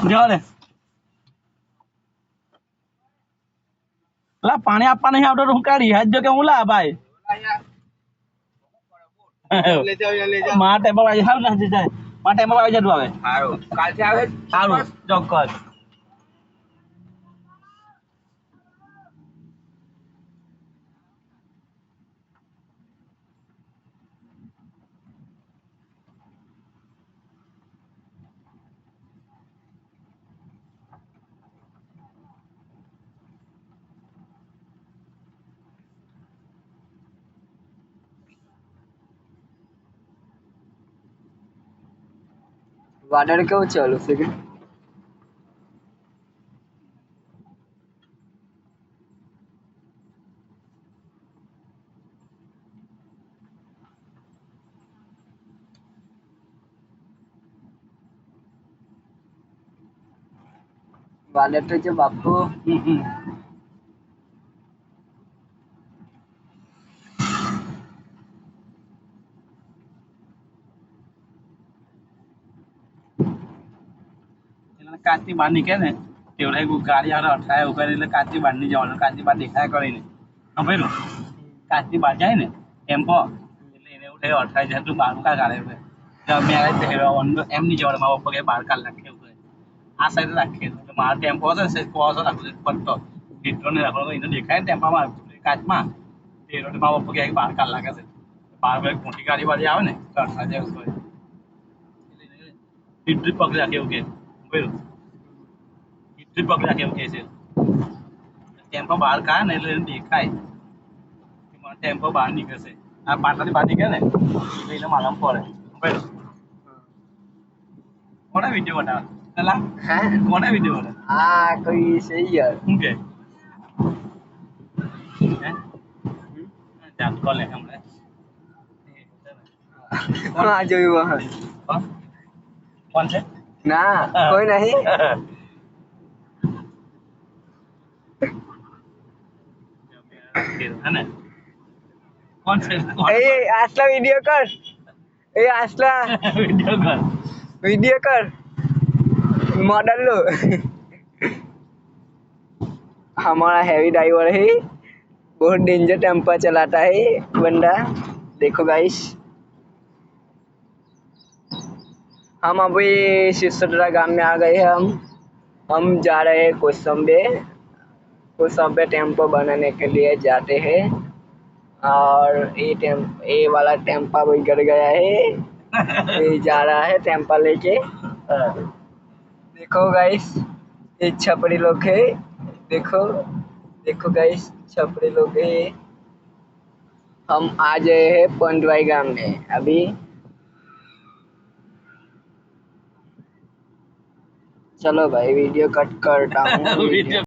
જો ને લા પાણી આપવા નહીં આવતો હું કાઢી હાથ જો કે હું લા ભાઈ માટે બાબા હાલ ના જાય માટે બાબા આવી જતું આવે સારું કાલથી આવે સારું ચોક્કસ વાદળ કેવું ચાલુ છે કે વાદળ તો છે બાપુ કાચની બહાર નીકળે ને તેવડે ગાડી હારે અઠાય ઉભા એટલે કાચની બહાર નહીં જવાનું કાચની બહાર દેખાય કરીને હા ભાઈ કાચની બહાર જાય ને ટેમ્પો એટલે એને એવું થયું અઠાય જાય તું બહાર કા કાઢે મેરેજ એમ નહીં જવાનું મારા પપ્પા કે બહાર કાઢ નાખે એવું આ સાઈડ રાખીએ મારા ટેમ્પો હતો ને કોસો રાખવું પડતો હીટરો ને રાખવાનો એને દેખાય ને ટેમ્પામાં કાચમાં તે મારા પપ્પા કે બહાર કાઢ નાખે છે બહાર મોટી ગાડી વાળી આવે ને તો અઠાય જાય એવું હીટરી પકડી રાખે એવું કે બરાબર હિસ્ટ્રી પકડા કેવું કે છે ટેમ્પો બહાર કાઢે ને એટલે એને દેખાય ટેમ્પો બહાર નીકળશે આ પાટાની બહાર નીકળે ને એટલે એને માલમ પડે બરાબર કોને વિડીયો બનાવે પેલા હે કોને વિડીયો બનાવે આ કોઈ છે યાર શું કે જાત કોલે હમણાં આ જોયું હા કોણ છે ના કોઈ નહીં है ना कौन से એ આસલા વિડિયો કર એ આસલા वीडियो कर વિડિયો કર मॉडल लो हमारा हैवी ड्राइवर है बहुत डेंजर टेम्पर चलाता है बंदा देखो गाइस हम अभी सिसोदिया गांव में आ गए हैं हम जा रहे हैं कोसंबे टेम्पो बनाने के लिए जाते हैं और ये वाला टेम्पा बिगड़ गया है ये जा रहा है टेम्पा लेके देखो गाइस ये छपरी लोग है देखो देखो गाइस छपरी लोग है हम आ गए हैं पंडवाई गांव में अभी चलो भाई वीडियो कट करता हूँ वीडियो